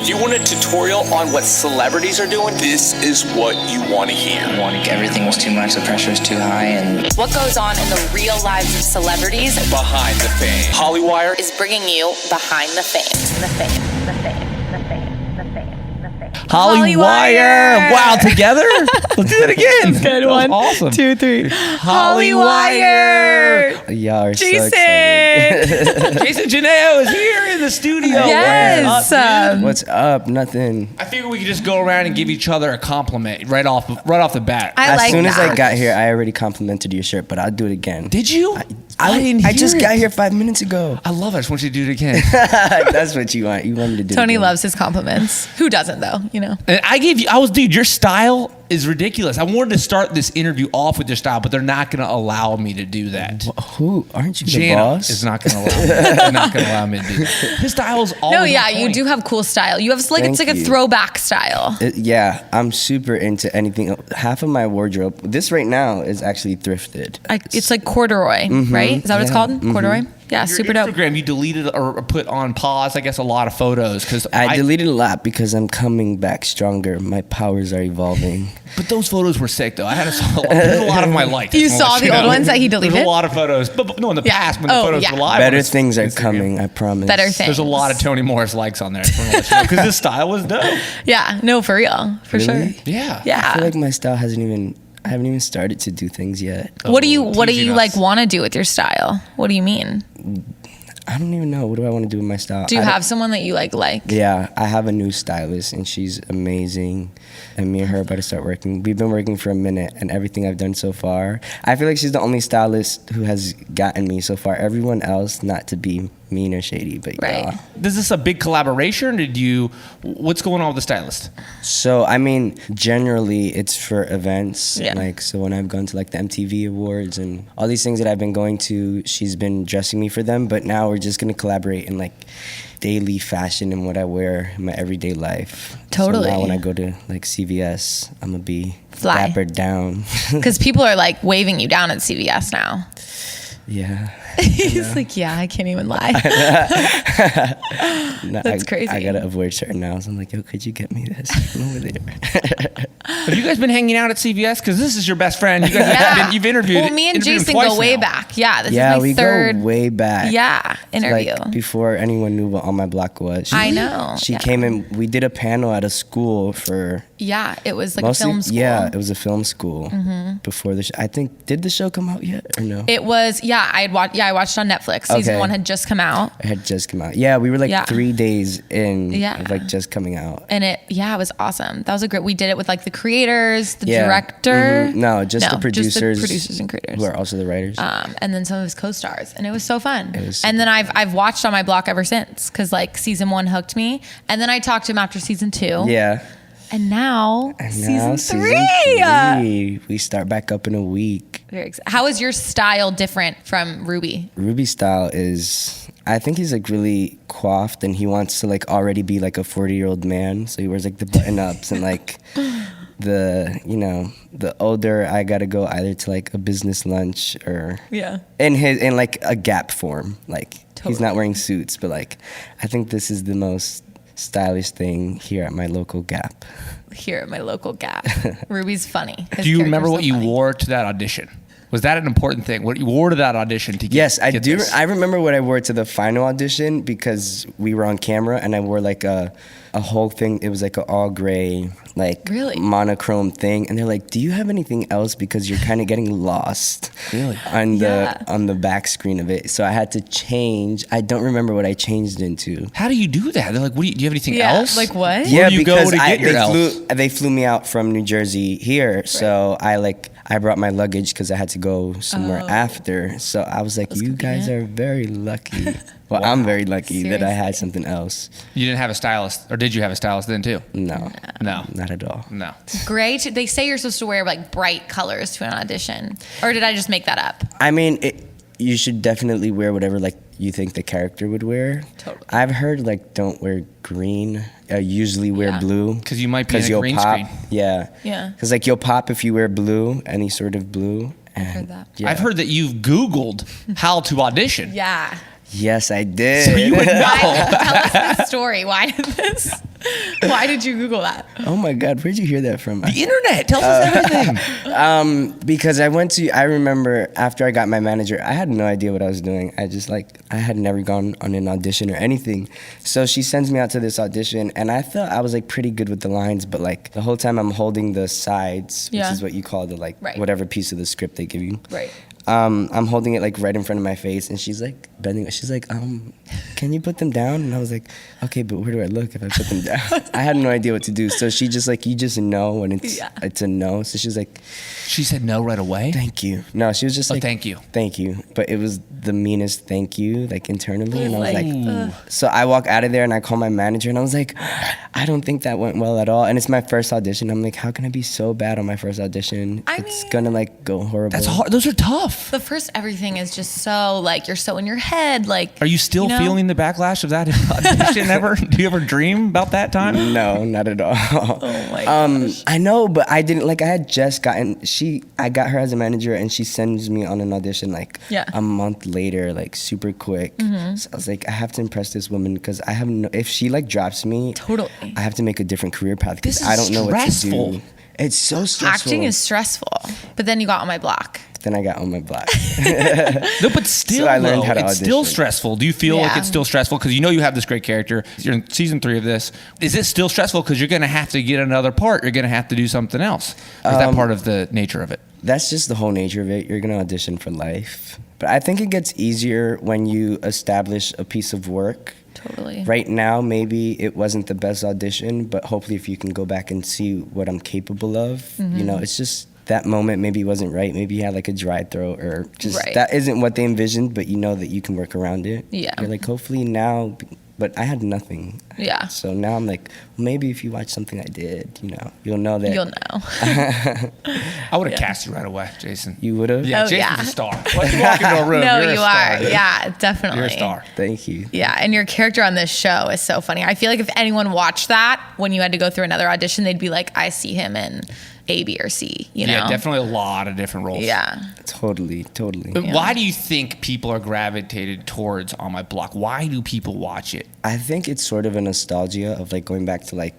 If you want a tutorial on what celebrities are doing, this is what you want to hear. Everything was too much, the pressure was too high, and what goes on in the real lives of celebrities behind the fame. Hollywire is bringing you behind the fame. Hollywire. Wow, together? Let's do that again. That's good. That was 1, awesome. 2, 3. Hollywire. Y'all are Jason. so excited. Jason Genao is here in the studio. Yes. What's up? Nothing. I figured we could just go around and give each other a compliment right off the bat. As soon as I got here, I already complimented your shirt, but I'll do it again. Did you? I just got here 5 minutes ago. I love it. I just want you to do it again. That's what you want. You want me to do Tony it again. loves his compliments. Who doesn't, though? You know. And dude, your style is ridiculous. I wanted to start this interview off with your style, but they're not going to allow me to do that. Who? Aren't you the Jana boss? is not going to allow me. They're not going to allow me to do that. His style is always No, yeah, on you point. do have cool style. You have it's like a throwback style. Yeah, I'm super into anything. Half of my wardrobe, this right now is actually thrifted. It's like corduroy, right? Is that what it's called? Corduroy? Yeah, Your super dope. Instagram, you deleted or put on pause, I guess, a lot of photos because I deleted a lot because I'm coming back stronger. My powers are evolving. But those photos were sick, though. There's a lot of my likes. You saw the old ones that he deleted? There's a lot of photos, but no, in the past when the photos were live. Better things are coming, I promise. Better things. There's a lot of Tony Moras likes on there because his style was dope. Yeah, no, for real, for Really? sure. Yeah. Yeah. I feel like my style I haven't even started to do things yet. What do you teasing like us. want to do with your style? What do you mean? I don't even know. What do I want to do with my style? Do you have someone that you like? Yeah, I have a new stylist, and she's amazing. And me and her are about to start working. We've been working for a minute, and everything I've done so far, I feel like she's the only stylist who has gotten me so far. Everyone else, not to be mean or shady, but Right. yeah. Is this a big collaboration? What's going on with the stylist? So, I mean, generally, it's for events. Yeah. Like, so when I've gone to like the MTV Awards and all these things that I've been going to, she's been dressing me for them. But now we're just going to collaborate in like daily fashion and what I wear in my everyday life. Totally. So now when I go to like CVS, I'm going to be Fly. dappered down. Because people are like waving you down at CVS now. Yeah. He's like, yeah, I can't even lie. No, That's crazy. I gotta avoid certain aisles. I'm like, yo, could you get me this from over there? Have you guys been hanging out at CVS? Because this is your best friend. You guys you've interviewed. Well, me and interviewed him Jason twice go way now. back. Yeah, this Yeah, is my we third. go way back. Yeah, interview. Like before anyone knew what On My Block was. I know. She yeah. came in. We did a panel at a school for. Yeah, it was like mostly, a film school. Yeah, it was a film school before the show. I think, did the show come out yet or no? It was, yeah, I watched it on Netflix. Season Okay. 1 had just come out. It had just come out. Yeah, we were like Yeah. 3 days in Yeah. of like just coming out. And it was awesome. That was we did it with like the creators, the Yeah. director. No, just the producers. Just the producers and creators. Who are also the writers. And then some of his co-stars. And it was so fun. It was And then I've watched On My Block ever since because like season 1 hooked me. And then I talked to him after season 2. Yeah. And now, And season now 3. we start back up in a week. How is your style different from Ruby? Ruby's style is, I think he's like really coiffed and he wants to like already be like a 40-year-old man. So he wears like the button ups and like the older I gotta go either to like a business lunch or in like a Gap form. Like he's not wearing suits, but like I think this is the most stylish thing here at my local Gap. Here at my local Gap. Ruby's funny. Do you remember what you wore to that audition? Was that an important thing? What you wore to that audition to get? Yes, I get do. this? I remember what I wore to the final audition because we were on camera and I wore like a whole thing. It was like an all gray, like monochrome thing. And they're like, "Do you have anything else? Because you're kind of getting lost." Really? On the back screen of it. So I had to change. I don't remember what I changed into. How do you do that? They're like, do you have anything else? Like what? Yeah, Where do you go because to get your else? they flew me out from New Jersey here, so I brought my luggage because I had to go somewhere after. So I was like, you guys are very lucky. Well, Wow. I'm very lucky that I Seriously? had something else. You didn't have a stylist, or did you have a stylist then too? No, No. not at all. No. Gray. They say you're supposed to wear like bright colors to an audition. Or did I just make that up? I mean, you should definitely wear whatever like you think the character would wear. Totally. I've heard like don't wear green. Usually wear Yeah. blue. Because you might be in a you'll green pop. screen. Yeah. Yeah. Because like you'll pop if you wear blue, any sort of blue. And, heard that. Yeah. I've heard that you've Googled how to audition. Yeah. Yes, I did. So you would know. Tell us the story. Why did you Google that? Oh my God, where'd you hear that from? The internet tells us everything. Because I remember after I got my manager, I had no idea what I was doing. I had never gone on an audition or anything. So she sends me out to this audition, and I thought I was like pretty good with the lines, but like the whole time I'm holding the sides, which is what you call the like whatever piece of the script they give you. Right. I'm holding it like right in front of my face, and she's like bending. She's like, can you put them down? And I was like, okay, but where do I look if I put them down? I had no idea what to do. So she just like, you just know when it's a no. So she's like, she said no right away. thank you. No, she was just like, thank you. Thank you. But it was the meanest thank you, like internally. And I was like, so I walk out of there and I call my manager and I was like, I don't think that went well at all. And it's my first audition. I'm like, how can I be so bad on my first audition? It's gonna like go horrible. That's hard. Those are tough. The first everything is just so like you're so in your head. Like, are you still feeling the backlash of that audition ever? Do you ever dream about that time? No, not at all. Oh my gosh. I know, but I didn't like. I had just gotten I got her as a manager, and she sends me on an audition like a month later, like super quick. So I was like, I have to impress this woman because I have no. If she like drops me, totally, I have to make a different career path because I don't know what to do. It's so stressful. Acting is stressful, but then you got on my block. Then I got on my block. No, but still, so I learned how to it's audition. still stressful. Do you feel like it's still stressful? Because you know you have this great character. You're in season 3 of this. Is it still stressful because you're going to have to get another part? You're going to have to do something else. Is that part of the nature of it? That's just the whole nature of it. You're going to audition for life. But I think it gets easier when you establish a piece of work. Totally. Right now, maybe it wasn't the best audition, but hopefully if you can go back and see what I'm capable of, you know, it's just that moment maybe wasn't right. Maybe you had like a dry throat or just that isn't what they envisioned, but you know that you can work around it. Yeah. You're like, hopefully now, but I had nothing. Yeah. So now I'm like, maybe if you watch something I did, you know, you'll know that. You'll know. I would have cast you right away, Jason. You would have? Yeah, Jason's a star. Like, you walk into a room, No, you're a you star, are. dude. Yeah, definitely. You're a star. Thank you. Yeah, and your character on this show is so funny. I feel like if anyone watched that when you had to go through another audition, they'd be like, I see him in A, B, or C, you know? Yeah, definitely a lot of different roles. Yeah. Totally. But why do you think people are gravitated towards On My Block? Why do people watch it? I think it's sort of a nostalgia of like going back to like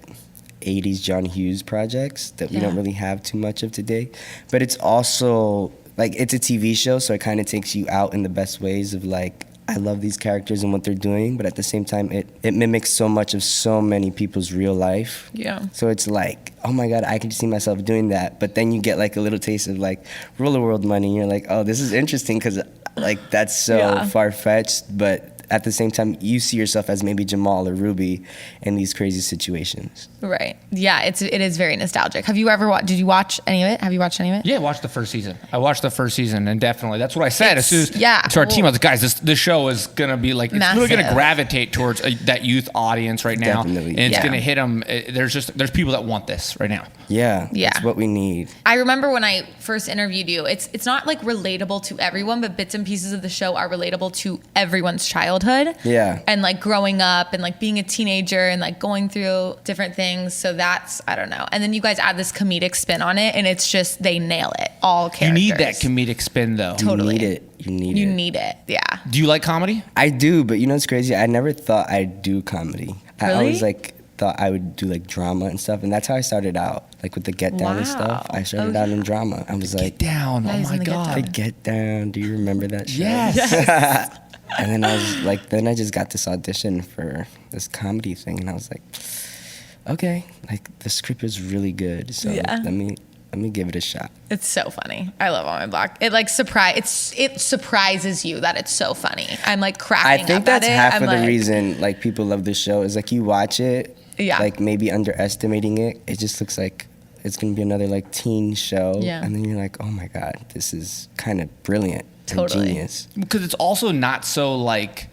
80s John Hughes projects that we don't really have too much of today. But it's also like it's a TV show, so it kind of takes you out in the best ways of like, I love these characters and what they're doing, but at the same time, it mimics so much of so many people's real life. Yeah. So it's like, oh my God, I can see myself doing that. But then you get like a little taste of like Roller World money. And you're like, oh, this is interesting because like that's so far-fetched. But at the same time, you see yourself as maybe Jamal or Ruby in these crazy situations. Right. Yeah, it is very nostalgic. Have you ever watched, did you watch any of it? Have you watched any of it? Yeah, I watched the first season. And definitely, that's what I said. As soon as to our team, I was like, guys, this show is going to be like, it's really going to gravitate towards that youth audience right now. Definitely. And it's going to hit them. There's people that want this right now. Yeah. Yeah. It's what we need. I remember when I first interviewed you, it's not like relatable to everyone, but bits and pieces of the show are relatable to everyone's childhood. Yeah. And like growing up and like being a teenager and like going through different things. So that's, I don't know. And then you guys add this comedic spin on it and it's just, they nail it. All characters. You need that comedic spin though. Totally. You need it. You need it. Yeah. Do you like comedy? I do, but you know what's crazy? I never thought I'd do comedy. I Really? always like thought I would do like drama and stuff, and that's how I started out. Like with the Get Down and stuff. I started out in drama. I was like, Get Down. Yeah, Oh he's my in the Get God. the Get Down. Do you remember that show? Yes. And then I was like, then I just got this audition for this comedy thing, and I was like, okay, like the script is really good, so let me give it a shot. It's so funny. I love On My Block. It like it surprises you that it's so funny. I'm like cracking I think up that's at it. half I'm of like, the reason like people love this show is like you watch it, Yeah. like maybe underestimating it. It just looks like it's gonna be another like teen show, and then you're like, oh my God, this is kind of brilliant. Totally. Genius. Because it's also not so like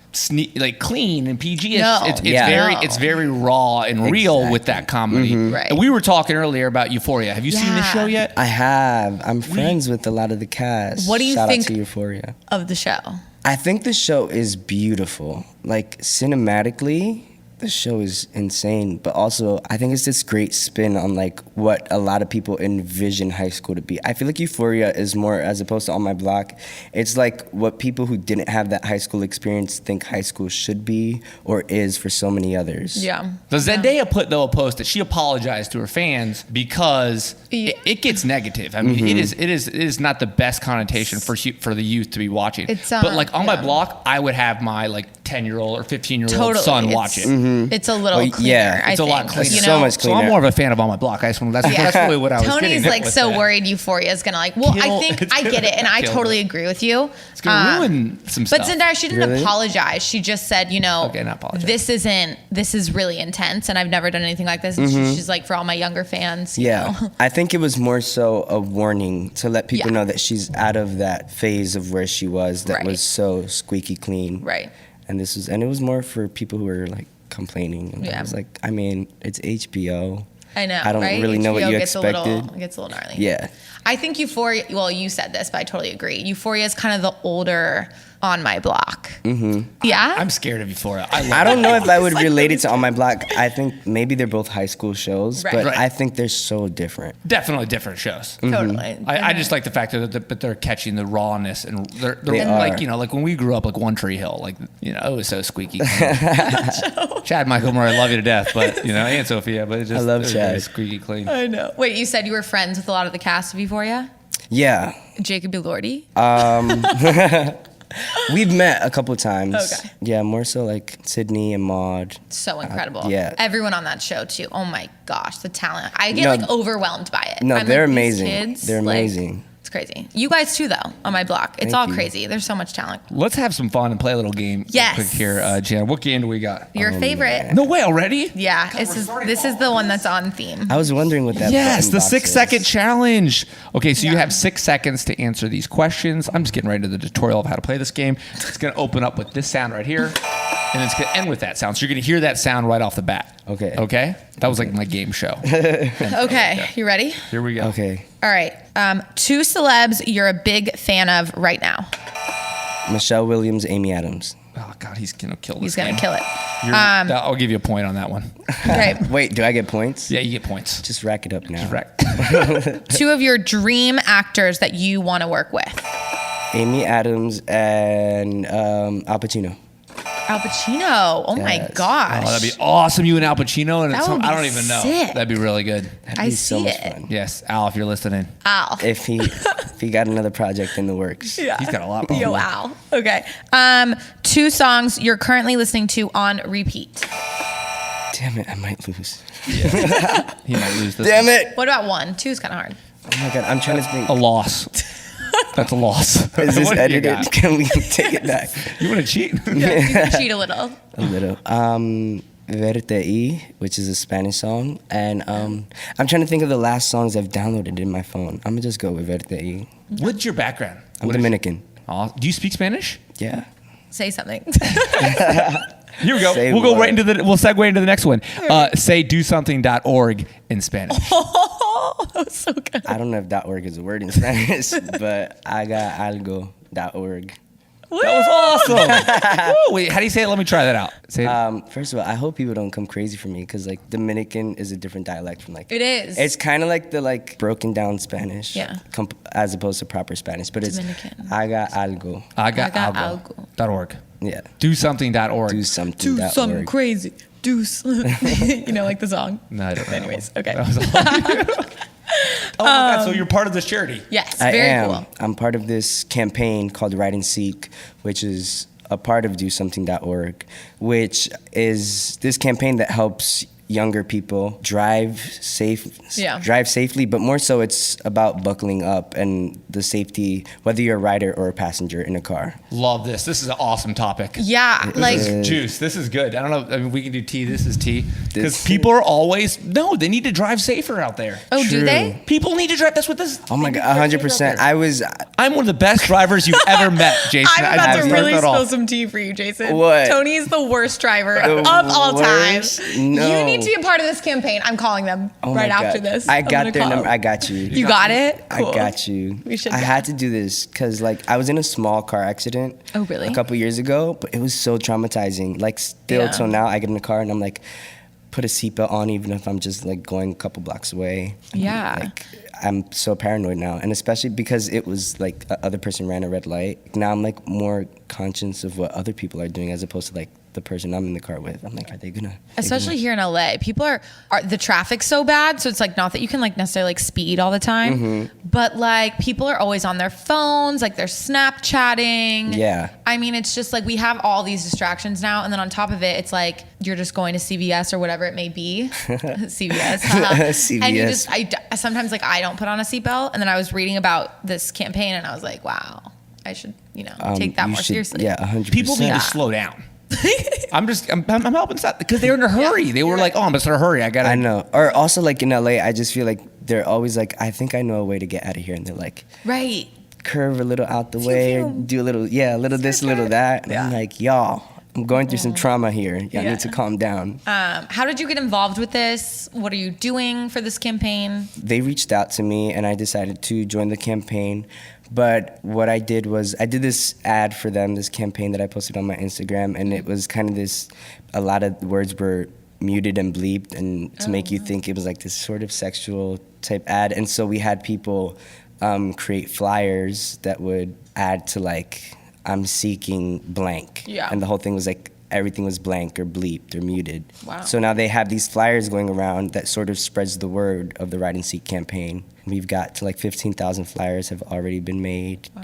clean and PG. No. It's very raw and real with that comedy. Right. And we were talking earlier about Euphoria. Have you seen the show yet? I have. I'm friends with a lot of the cast. What do you Shout think out to Euphoria. of the show? I think the show is beautiful. Like cinematically, the show is insane, but also I think it's this great spin on like what a lot of people envision high school to be. I feel like Euphoria is more, as opposed to On My Block, it's like what people who didn't have that high school experience think high school should be or is for so many others. Yeah. So Zendaya put though a post that she apologized to her fans because it gets negative. I mean, it is not the best connotation for the youth to be watching. But like On My Block, I would have my like 10-year-old or 15-year-old son watch it. It's a little cleaner. Yeah, it's a lot cleaner. It's so much cleaner. So I'm more of a fan of On My Block. That's really what I was getting Tony's at like with so that. worried Euphoria is gonna like. Well, I think I get it, and I totally agree with you. It's gonna ruin some stuff. But Zendaya, she didn't apologize. She just said, not apologize. This is really intense, and I've never done anything like this. And she's like, for all my younger fans. You know. I think it was more so a warning to let people know that she's out of that phase of where she was that was so squeaky clean. Right. And it was more for people who were like complaining. And I was like, I mean, it's HBO. I know. I don't really know what you expected. It gets a little gnarly. Yeah. I think Euphoria. Well, you said this, but I totally agree. Euphoria is kind of the older On My Block. Mm-hmm. Yeah. I'm scared of Euphoria. I don't know if I would relate it to On My Block. I think maybe they're both high school shows, but I think they're so different. Definitely different shows. Totally. I just like the fact that they're catching the rawness and they're like, like when we grew up, like One Tree Hill, like, it was so squeaky. Chad Michael Murray, I love you to death, but, and Sophia, but it just, I love Chad. Very squeaky clean. I know. Wait, you said you were friends with a lot of the cast of Euphoria? Yeah. Jacob Elordi? We've met a couple times. Okay. Yeah, more so like Sydney and Maud. So incredible. Yeah. Everyone on that show too. Oh my gosh, the talent. I get overwhelmed by it. No, they're like, amazing. These kids, they're amazing. Like, it's crazy. You guys too, though, On My Block. It's all crazy. There's so much talent. Let's have some fun and play a little game. Yes. Quick here, Jana. What game do we got? Your favorite? Man. No way already? Yeah. This is the one that's on theme. I was wondering what that Yes, button the box 6-second is. challenge. Okay, so you have 6 seconds to answer these questions. I'm just getting right into the tutorial of how to play this game. It's going to open up with this sound right here, and it's going to end with that sound. So you're going to hear that sound right off the bat. Okay. Okay? That was like my game show. Okay. You ready? Here we go. Okay. All right. 2 celebs you're a big fan of right now. Michelle Williams, Amy Adams. Oh, God, he's going to kill this He's going game. to kill it. I'll give you a point on that one. Okay. Wait, do I get points? Yeah, you get points. Just rack it up now. Right. 2 of your dream actors that you want to work with. Amy Adams and Al Pacino. Al Pacino. Oh my Yes. gosh. Oh, that'd be awesome. You and Al Pacino. And That would be I don't even know. sick. That'd be really good. That'd I be so see much it. fun. Yes, Al, if you're listening. Al. If he got another project in the works. Yeah. He's got a lot. Yo, Al. Okay. 2 songs you're currently listening to on repeat. Damn it, I might lose. He might lose this. Damn it! What about 1? 2 is kind of hard. Oh my god, I'm trying to think. A loss. That's a loss. Is this What do you edited? got? Can we take it back? You want to cheat? Yeah, you can cheat a little. A little. Verte Y, which is a Spanish song. And I'm trying to think of the last songs I've downloaded in my phone. I'm gonna just go with Verte Y. What's your background? I'm What is- Dominican. Do you speak Spanish? Yeah. Say something. Here we go. Say We'll go what? right into we'll segue into the next one. Say dosomething.org in Spanish. Oh, that was so good. I don't know if .org is a word in Spanish, but hagaalgo.org. That was awesome. Woo, wait, how do you say it? Let me try that out. Say it. First of all, I hope people don't come crazy for me because like Dominican is a different dialect from like. It is. It's kind of like the broken down Spanish. Yeah. As opposed to proper Spanish, but Dominican. it's haga algo. Agaalgo.org. Yeah. DoSomething.org. Do something. Do something crazy. Do like the song. No, I don't know. Anyways, okay. That was all. Oh my God, so you're part of this charity. Yes, I very am. cool. I'm part of this campaign called Ride and Seek, which is a part of DoSomething.org, which is this campaign that helps younger people drive safely, but more so it's about buckling up and the safety, whether you're a rider or a passenger in a car. Love this. This is an awesome topic. Yeah, like This is juice. This is good. I don't know. I mean, we can do tea. This is tea. Because This- people are always, they need to drive safer out there. oh, do True. they? People need to drive. That's what this Oh my God, 100%. I'm one of the best drivers you've ever met, Jason. I'm about to I've really learned that all. spill some tea for you, Jason. What? Tony is the worst driver The of all time. worst? No. You need need to be a part of this campaign. I'm calling them right after this. I got their number. I got you. You got it? Cool. I got you. We should. I had to do this because like I was in a small car accident. Oh, really? A couple years ago, but it was so traumatizing. Like still till now, I get in the car and I'm like, put a seatbelt on even if I'm just like going a couple blocks away. Yeah. Like I'm so paranoid now, and especially because it was like the other person ran a red light. Now I'm like more conscious of what other people are doing as opposed to like the person I'm in the car with. I'm like, are they gonna? Especially here in LA, people are the traffic's so bad. So it's like not that you can like necessarily like speed all the time, but like people are always on their phones, like they're Snapchatting. Yeah. I mean, it's just like we have all these distractions now, and then on top of it, it's like you're just going to CVS or whatever it may be, CVS. CVS. And you just, sometimes like I don't put on a seatbelt, and then I was reading about this campaign, and I was like, wow, I should take that more seriously. Yeah, 100%. People need to slow down. I'm helping stop because they're in a hurry. They were like, oh, I'm in a hurry. I know. Or also like in LA, I just feel like they're always like, I think I know a way to get out of here. And they're like, right. Curve a little out the way or do a little this, a little that. And I'm like, y'all, I'm going through some trauma here. Y'all need to calm down. How did you get involved with this? What are you doing for this campaign? They reached out to me and I decided to join the campaign. But what I did was I did this ad for them, this campaign that I posted on my Instagram, and it was kind of this, a lot of words were muted and bleeped and to make you think it was like this sort of sexual type ad. And so we had people create flyers that would add to like, I'm seeking blank. Yeah. And the whole thing was like, everything was blank or bleeped or muted. Wow. So now they have these flyers going around that sort of spreads the word of the Ride and Seek campaign. We've got to like 15,000 flyers have already been made. Wow.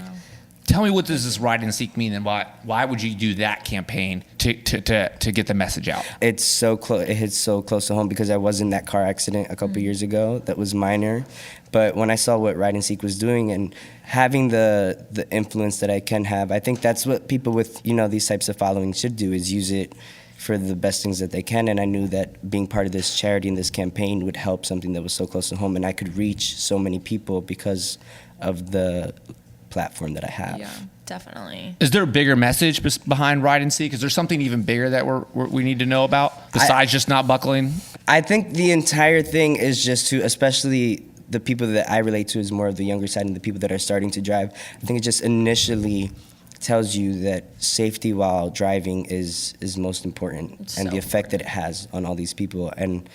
Tell me, what does this Ride and Seek mean, and why would you do that campaign to get the message out? It's so close. It hits so close to home because I was in that car accident a couple years ago that was minor. But when I saw what Ride and Seek was doing and having the influence that I can have, I think that's what people with these types of followings should do, is use it for the best things that they can. And I knew that being part of this charity and this campaign would help something that was so close to home, and I could reach so many people because of the platform that I have. Yeah, definitely. Is there a bigger message behind Ride and Seek? Is there something even bigger that we need to know about besides just not buckling? I think the entire thing is just to, especially the people that I relate to is more of the younger side and the people that are starting to drive. I think it just initially tells you that safety while driving is most important, and the effect that it has on all these people. And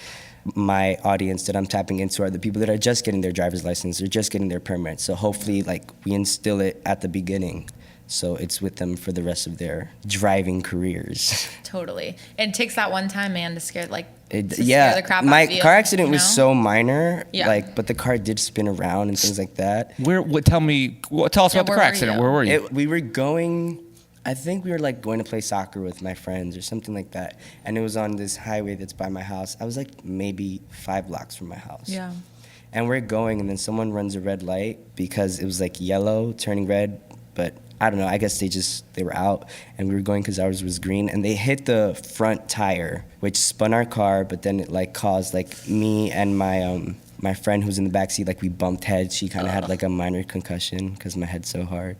my audience that I'm tapping into are the people that are just getting their driver's license or just getting their permit. So hopefully like we instill it at the beginning, so it's with them for the rest of their driving careers. Totally. And it takes that one time, man, to scare scare yeah, the crap my out of you, car accident was so minor, Yeah. but the car did spin around and things like that. Tell us about the car accident. Where were you? We were going, I think we were like going to play soccer with my friends or something like that, and it was on this highway that's by my house. I was like maybe 5 blocks from my house. Yeah. And we're going, and then someone runs a red light because it was like yellow turning red, but I don't know, I guess they were out, and we were going because ours was green, and they hit the front tire, which spun our car, but then it like caused like me and my friend who's in the backseat, like we bumped heads. She kind of had like a minor concussion because my head's so hard.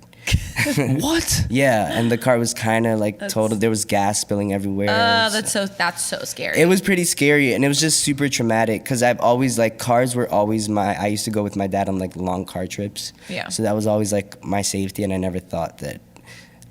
What? Yeah, and the car was kind of like total. There was gas spilling everywhere. That's so scary. It was pretty scary, and it was just super traumatic because I've always like cars were always I used to go with my dad on like long car trips. Yeah. So that was always like my safety, and I never thought that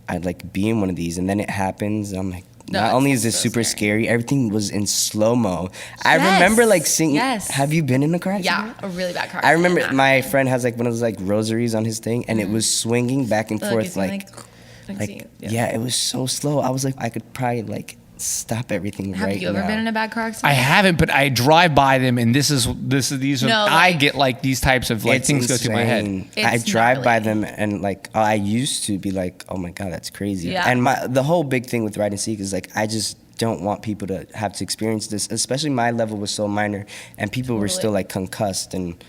I'd like be in one of these. And then it happens, and I'm like, not only is this so super scary, everything was in slow-mo. I remember like seeing, have you been in a car accident? Yeah, a really bad car accident. I remember my friend has like one of those like rosaries on his thing, and it was swinging back and forth it was so slow. I was like, I could probably like stop everything right now. Have you ever been in a bad car accident? I haven't, but I drive by them, and these are I get like these types of like things go through my head. I drive by them, and like I used to be like, oh my God, that's crazy. Yeah. And the whole big thing with Ride and Seek is like, I just don't want people to have to experience this, especially my level was so minor, and people were still like concussed and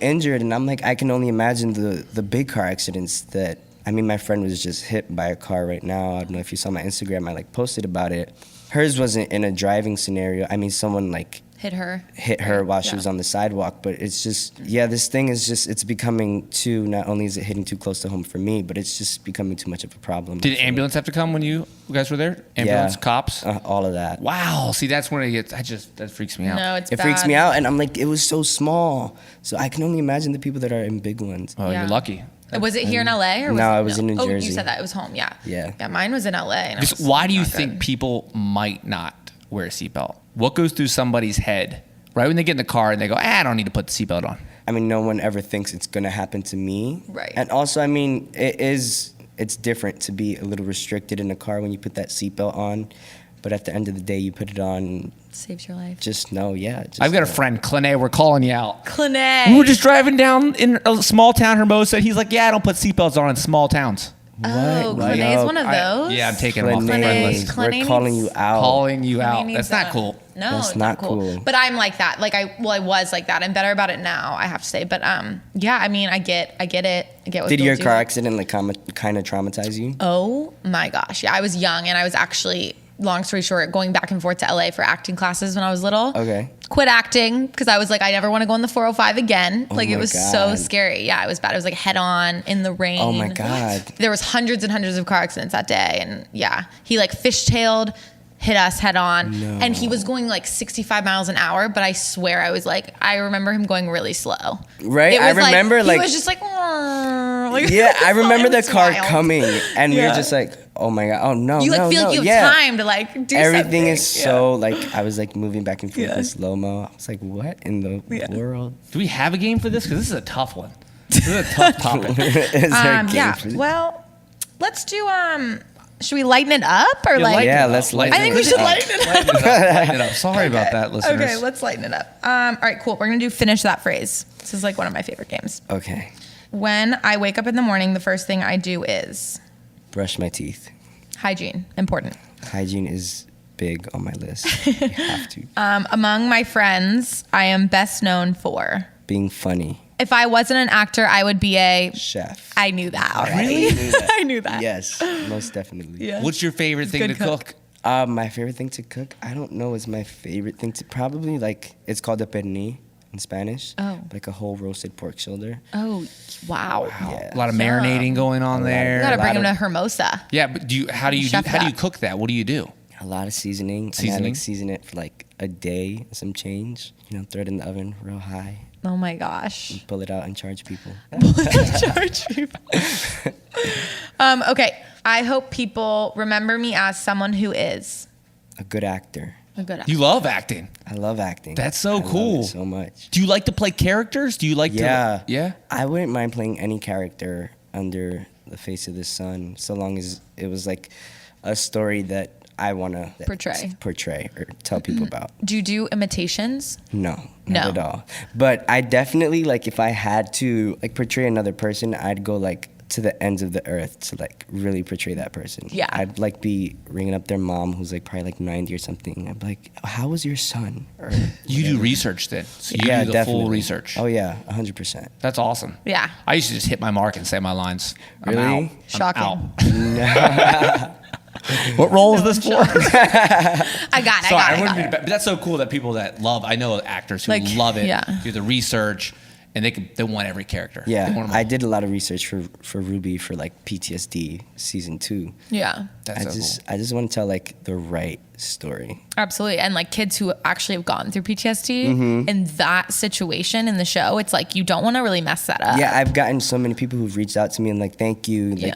injured, and I'm like, I can only imagine the big car accidents that, I mean, my friend was just hit by a car right now. I don't know if you saw my Instagram, I like posted about it. Hers wasn't in a driving scenario. I mean, someone like hit her while she was on the sidewalk. But it's just, this thing is just, it's becoming too, not only is it hitting too close to home for me, but it's just becoming too much of a problem. Did the ambulance have to come when you guys were there? Ambulance, cops? All of that. Wow. See, that's when it gets, that freaks me out. No, it freaks me out. And I'm like, it was so small. So I can only imagine the people that are in big ones. Oh, you're lucky. Was it here in LA or was it was in New Jersey. Oh, you said that it was home. Yeah. Yeah, mine was in LA. And why do you think people might not wear a seatbelt? What goes through somebody's head right when they get in the car and they go, I don't need to put the seatbelt on? I mean, no one ever thinks it's going to happen to me. Right. And also, I mean, it's different to be a little restricted in the car when you put that seatbelt on. But at the end of the day, you put it on. Saves your life. Just know, I've got a friend, Clene, we're calling you out. Clene. We were just driving down in a small town, Hermosa. He's like, I don't put seatbelts on in small towns. Oh, Clene's one of those? I'm taking him off my friend list. We're calling you out. Calling you out. That's not cool. No, that's not cool. But I'm like that. Like I was like that. I'm better about it now, I have to say. But I mean, I get it. I get what Did your car accident like kind of traumatize you? Oh my gosh. Yeah, I was young and I was actually, long story short, going back and forth to LA for acting classes when I was little. Okay. Quit acting because I was like, I never want to go on the 405 again. Like it was so scary. Yeah, it was bad. It was like head on in the rain. Oh my God. There was hundreds and hundreds of car accidents that day. And he like fishtailed, hit us head on. No. And he was going like 65 miles an hour. But I swear I remember him going really slow. Right? I remember he was just like, I remember the car coming and we were just like, oh my God, oh no, you like feel like you have time to like do everything something. Is so like, I was like moving back and forth in slow-mo. I was like, what in the world? Do we have a game for this? Because this is a tough one. This is a tough topic. Is there a game for this? Well, let's do should we lighten it up or let's lighten it up. I think we should lighten it up. Sorry about that, listeners. Okay, let's lighten it up. All right, cool. We're gonna do finish that phrase. This is like one of my favorite games. Okay. When I wake up in the morning, the first thing I do is brush my teeth. Hygiene, important. Hygiene is big on my list. You have to. Among my friends, I am best known for being funny. If I wasn't an actor, I would be a chef. I knew that already. Really? I knew that. Yes, most definitely. Yeah. What's your favorite thing to cook? My favorite thing to cook? I don't know. Is my favorite thing to probably like it's called a pernil in Spanish. Oh. Like a whole roasted pork shoulder. Oh, wow. Yeah. A lot of marinating going on there. You gotta bring him to Hermosa. Yeah, but how do you cook that? What do you do? A lot of seasoning. And I like season it for like a day, some change. Throw it in the oven real high. Oh my gosh. And pull it out and charge people. Okay. I hope people remember me as someone who is a good actor. A good actor. You love acting. I love acting. That's so cool. Love it so much. Do you like to play characters? Do you like to? Yeah. I wouldn't mind playing any character under the face of the sun, so long as it was like a story that I want to portray or tell people about. Do you do imitations? No, not at all. But I definitely, like, if I had to like portray another person, I'd go like to the ends of the earth to like really portray that person. Yeah. I'd like be ringing up their mom who's like probably like 90 or something. I'd be like, how was your son? Or you do research then. So you do the full research. Oh yeah, 100%. That's awesome. Yeah. I used to just hit my mark and say my lines. Really? I'm out. Shocking. What role is this for? I got it. But that's so cool that people that love, I know actors who love it, do the research, and they want every character. Yeah, I did a lot of research for Ruby for like PTSD season 2. Yeah. I just want to tell like the right story. Absolutely. And like kids who actually have gone through PTSD in that situation in the show, it's like you don't want to really mess that up. Yeah, I've gotten so many people who've reached out to me and like, thank you. Like,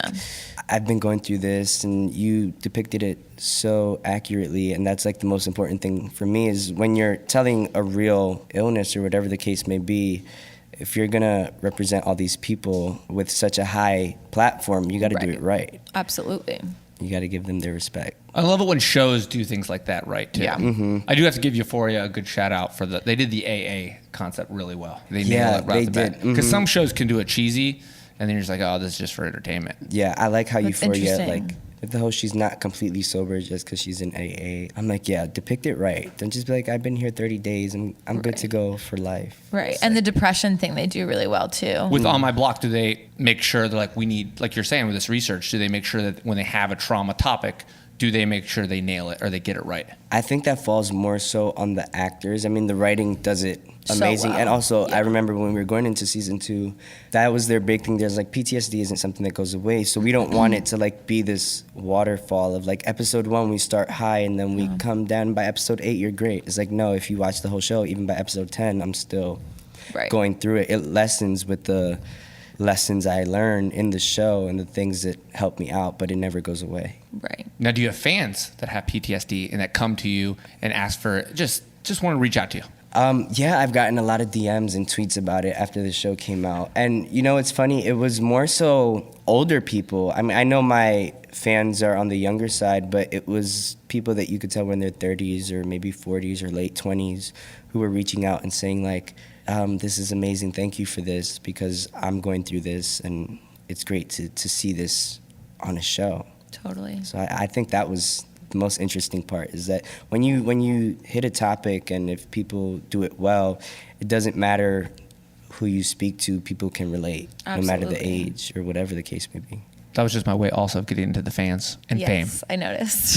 I've been going through this and you depicted it so accurately, and that's like the most important thing for me is when you're telling a real illness or whatever the case may be, if you're gonna represent all these people with such a high platform, you gotta do it right. Absolutely. You gotta give them their respect. I love it when shows do things like that right too. Yeah. I do have to give Euphoria a good shout out for they did the AA concept really well. They nailed it right off the bat. Because some shows can do it cheesy, and then you're just like, oh, this is just for entertainment. Yeah, I like how Euphoria, like, with the whole she's not completely sober just because she's in AA. I'm like, yeah, depict it right. Don't just be like, I've been here 30 days and I'm good to go for life. Right, It's and the depression thing they do really well too. With On My Block, do they make sure that like we need, like you're saying with this research, do they make sure that when they have a trauma topic, do they make sure they nail it or they get it right? I think that falls more so on the actors. I mean, the writing does it amazing. well. And also, I remember when we were going into season 2, that was their big thing. There's like PTSD isn't something that goes away. So we don't want it to like be this waterfall of like episode 1, we start high and then we come down. By episode 8, you're great. It's like, no, if you watch the whole show, even by episode 10, I'm still going through it. It lessens with the lessons I learned in the show and the things that help me out, but it never goes away. Right. Now, do you have fans that have PTSD and that come to you and ask for just want to reach out to you? Yeah, I've gotten a lot of DMs and tweets about it after the show came out. And, you know, it's funny. It was more so older people. I mean, I know my fans are on the younger side, but it was people that you could tell were in their 30s or maybe 40s or late 20s who were reaching out and saying, like, this is amazing. Thank you for this because I'm going through this and it's great to see this on a show. Totally. So I think that was the most interesting part is that when you hit a topic and if people do it well, it doesn't matter who you speak to, people can relate. Absolutely. No matter the age or whatever the case may be. That was just my way also of getting into the fans and fame. Yes, I noticed.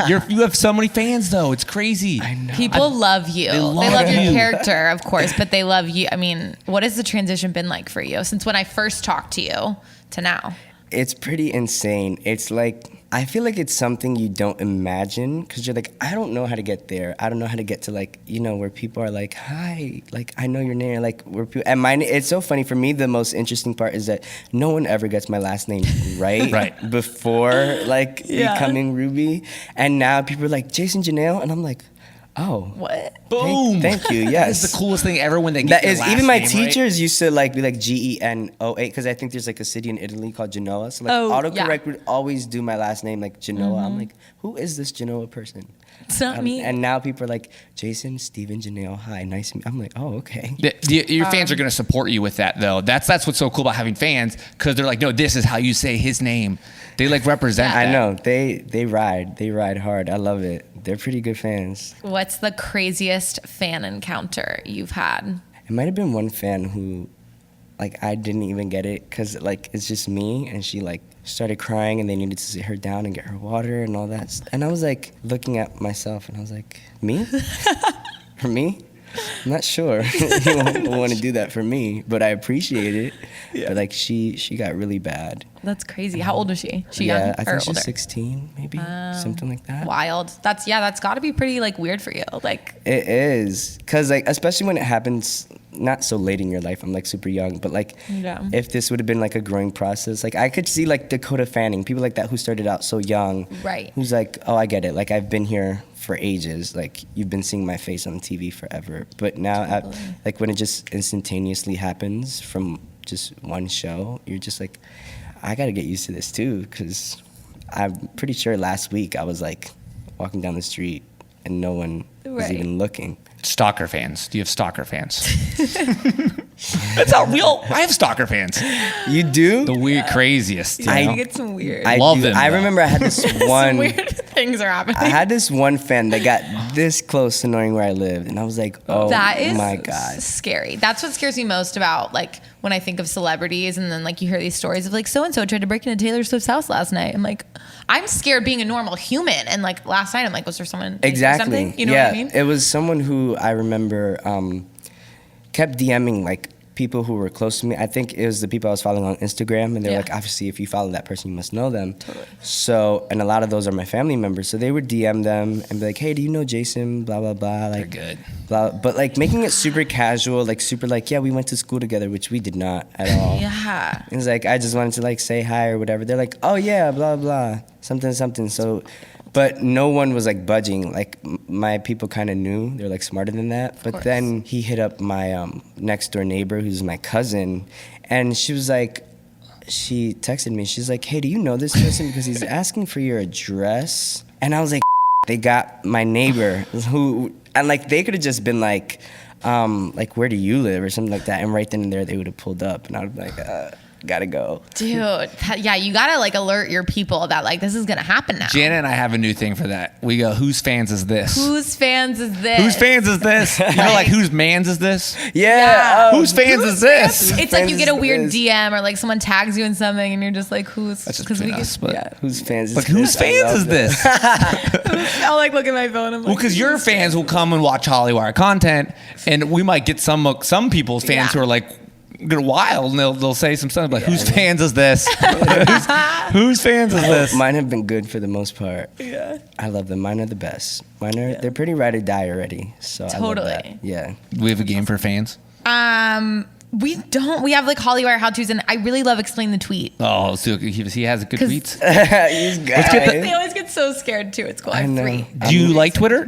You have so many fans though. It's crazy. I know. People love you. They love your character, of course, but they love you. I mean, what has the transition been like for you since when I first talked to you to now? It's pretty insane. It's like, I feel like it's something you don't imagine because you're like, I don't know how to get there. I don't know how to get to like, you know, where people are like, hi, like, I know your name. Like, where people, and mine, it's so funny. For me, the most interesting part is that no one ever gets my last name right, before like becoming Ruby. And now people are like, Jason Genao. And I'm like, oh. What? Boom. Thank you. Yes. That's the coolest thing ever when they get that your is last even my name, teachers used to like be like Genoa because I think there's like a city in Italy called Genoa. So like autocorrect would always do my last name like Genoa. I'm like, who is this Genoa person? It's not me. And now people are like, Jason, Steven, Genao, hi, nice to meet you. I'm like, oh, okay. Your fans are going to support you with that, though. That's what's so cool about having fans, because they're like, no, this is how you say his name. They like represent that. I know. They ride hard. I love it. They're pretty good fans. What's the craziest fan encounter you've had? It might have been one fan who, like, I didn't even get it because, like, it's just me, and she, like, started crying, and they needed to sit her down and get her water and all that. And I was, like, looking at myself, and I was like, me? For me? I'm not sure you want to do that for me, but I appreciate it. Yeah. But, like, she got really bad. That's crazy. How old was she? She young I think or she's older? 16, maybe, something like that. Wild. That's got to be pretty, like, weird for you. Like, it is, because, like, especially when it happens not so late in your life. I'm, like, super young, but, like, if this would have been, like, a growing process, like, I could see, like, Dakota Fanning, people like that who started out so young. Right. Who's like, oh, I get it. Like, I've been here for ages. Like, you've been seeing my face on TV forever. But now, like, when it just instantaneously happens from just one show, you're just like, I got to get used to this, too, because I'm pretty sure last week I was, like, walking down the street and no one was even looking. Stalker fans. Do you have stalker fans? That's not real. I have stalker fans. You do? The weird, craziest. I get some weird. I love do. them. I remember I had this one. Some weird things are happening. I had this one fan that got this close to knowing where I lived, and I was like, oh that is my God. Scary. That's what scares me most about, like, when I think of celebrities and then, like, you hear these stories of, like, so-and-so tried to break into Taylor Swift's house last night. I'm like, I'm scared being a normal human. And, like, last night I'm like, was there someone Exactly. something? You know what I mean? It was someone who I remember kept DMing, like, people who were close to me. I think it was the people I was following on Instagram, and they're like, obviously, if you follow that person, you must know them. Totally. So, and a lot of those are my family members. So they would DM them and be like, hey, do you know Jason? Blah, blah, blah. Like, They're good. Blah, but, like, making it super casual, like, super, like, yeah, we went to school together, which we did not at all. Yeah. It's like, I just wanted to, like, say hi or whatever. They're like, oh, yeah, blah, blah, something, something. So, but no one was, like, budging. Like, my people kind of knew. They're, like, smarter than that. But then he hit up my next-door neighbor, who's my cousin, and she was like, she texted me. She's like, hey, do you know this person? Because he's asking for your address. And I was like, they got my neighbor who, and, like, they could have just been like, where do you live or something like that. And right then and there, they would have pulled up. And I would be like, gotta go. Dude, yeah, you gotta like alert your people that like this is gonna happen now. Jana and I have a new thing for that. We go, whose fans is this? Whose fans is this? Whose fans is this? You know, like whose mans is this? Yeah. Whose fans is this? It's like you get a weird this? DM or like someone tags you in something and you're just like, who's? That's just between us, but Whose fans is like this? whose fans is this? I'll like look at my phone. I'm Well, like, because your fans will come and watch Hollywire content, and we might get some people's fans who are like wild, and they'll say some stuff like, "Whose fans is this? whose fans is this?" Mine have been good for the most part. Yeah. I love them. Mine are the best. They're pretty ride or die already. So I love that. Totally. Yeah. We have a game for fans. We don't. We have like Hollywire how-tos, and I really love Explain the Tweet. Oh, so he has good tweets. These guys. They always get so scared too. It's cool. I have know. 3. Do you like Twitter?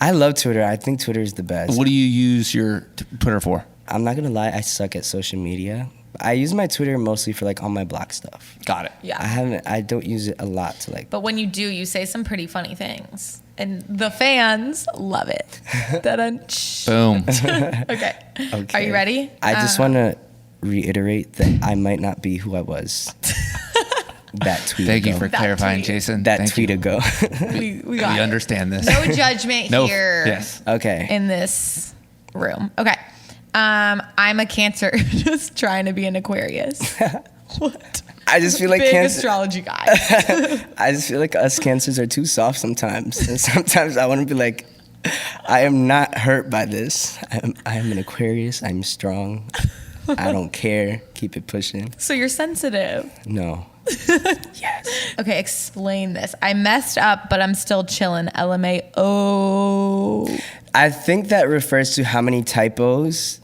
I love Twitter. I think Twitter is the best. What do you use your Twitter for? I'm not gonna lie, I suck at social media. I use my Twitter mostly for like all my block stuff. Got it. Yeah. I don't use it a lot to like. But when you do, you say some pretty funny things, and the fans love it. Da-dun. Boom. Okay. Are you ready? I just want to reiterate that I might not be who I was. That tweet. Thank ago. you for That clarifying, tweet. Jason. that Thank tweet you. ago. We got We it. understand this. No judgment No. here. Yes. Okay. In this room. Okay. I'm a Cancer, just trying to be an Aquarius. What? I just feel like Big Cancer. astrology guy. I just feel like us Cancers are too soft sometimes, and sometimes I want to be like, I am not hurt by this. I am an Aquarius. I'm strong. I don't care. Keep it pushing. So you're sensitive. No. Yes. Okay, explain this. I messed up, but I'm still chilling. LMAO. I think that refers to how many typos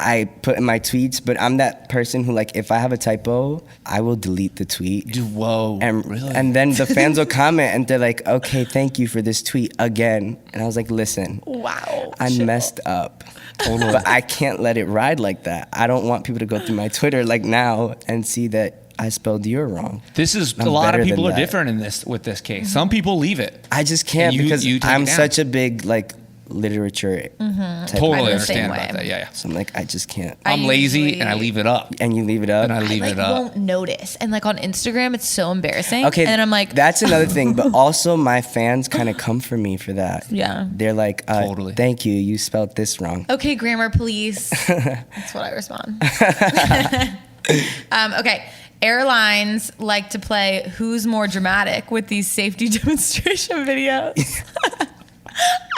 I put in my tweets, but I'm that person who, like, if I have a typo, I will delete the tweet. Whoa. And, really? and then the fans will comment and they're like, okay, thank you for this tweet again. And I was like, listen, Wow. I chill. messed up. But I can't let it ride like that. I don't want people to go through my Twitter like now and see that I spelled your wrong. This is I'm a lot of better people than are that. different in this with this case. Some people leave it. I just can't And because you take I'm it down. such a big, like, literature type I'm Totally the same understand way. about that. Yeah, yeah. So I'm like, I just can't. I'm lazy usually- and I leave it up. And you leave it up. And I I leave like it up. won't notice. And like on Instagram, it's so embarrassing. Okay, And then I'm like, that's another thing. But also, my fans kind of come for me for that. Yeah. They're like, Totally. thank you. You spelled this wrong. okay, grammar police. That's what I respond. Okay. Airlines like to play Who's More Dramatic with these safety demonstration videos.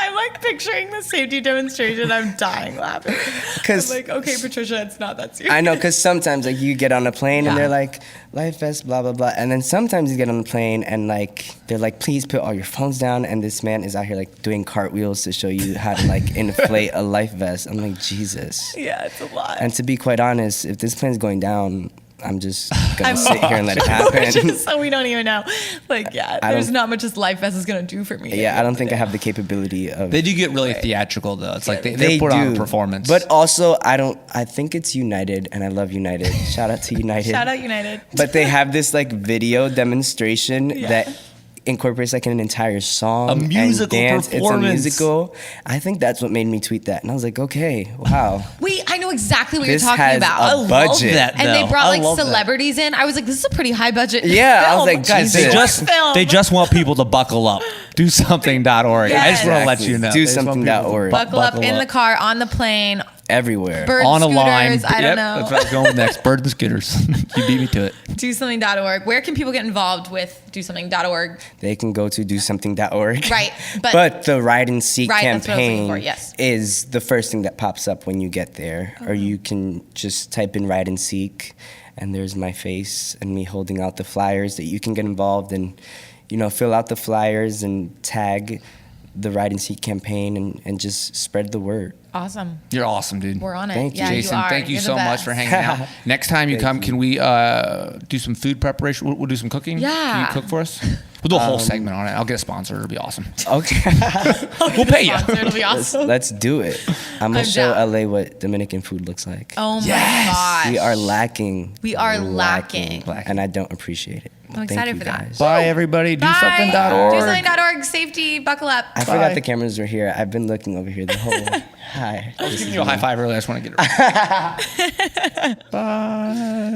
I'm like picturing the safety demonstration. I'm dying laughing. I'm 'Cause- like, okay, Patricia, it's not that serious. I know, because sometimes like you get on a plane and Yeah. they're like, life vest, blah blah blah, and then sometimes you get on the plane and like they're like, please put all your phones down, and this man is out here like doing cartwheels to show you how to like inflate a life vest. I'm like, Jesus. Yeah, it's a lot. And to be quite honest, if this plane's going down, I'm just gonna sit here and let it happen. So we don't even know. Like, yeah, I there's don't- not much this life vest is gonna do for me. Yeah, I don't think I have the capability of. They do get really theatrical though. It's like they They put on a do. performance. But also, I think it's United, and I love United. Shout out to United. Shout out United. But they have this like video demonstration that incorporates like an entire song, A musical and dance. performance. It's a musical. I think that's what made me tweet that, and I was like, okay, wow. Wait, I know exactly what This you're talking has about. a I love budget. that. And they though. brought I like love that. celebrities in. I was like, this is a pretty high budget. Yeah, I was film. like, Guys, Jesus. they just want people to buckle up. Do something.org. I just want to let you know. Do They just want people to something.org. Buckle up in the car, on the plane, Everywhere. bird on a scooters. line. I don't Yep, know. That's what I was going next. Bird and scooters. You beat me to it. Do something.org. Where can people get involved with do something.org? They can go to dosomething.org. Right, But the Ride and Seek Right, that's what I was looking campaign for, yes. is the first thing that pops up when you get there. Or you can just type in Ride and Seek, and there's my face and me holding out the flyers that you can get involved and, fill out the flyers and tag the Ride and Seek campaign and just spread the word. Awesome. You're awesome, dude. We're on it. Thank you. Yeah, Jason, you are. thank you You're the so much best. for hanging out. Next time you come, can we do some food preparation? We'll do some cooking. Can Yeah. you cook for us? We'll do a whole segment on it. I'll get a sponsor. It'll be awesome. Okay. We'll pay you. Sponsor, it'll be awesome. Let's do it. I'm going I'm to show down. LA what Dominican food looks like. Oh my gosh. We are lacking. We are lacking. And I don't appreciate it. I'm Thank excited you for that. guys. Bye, everybody. Do Bye. something.org. Do something.org. Safety. Buckle up. I forgot the cameras were here. I've been looking over here the whole. Hi. I was giving you a high five earlier. I just want to get it right. Bye.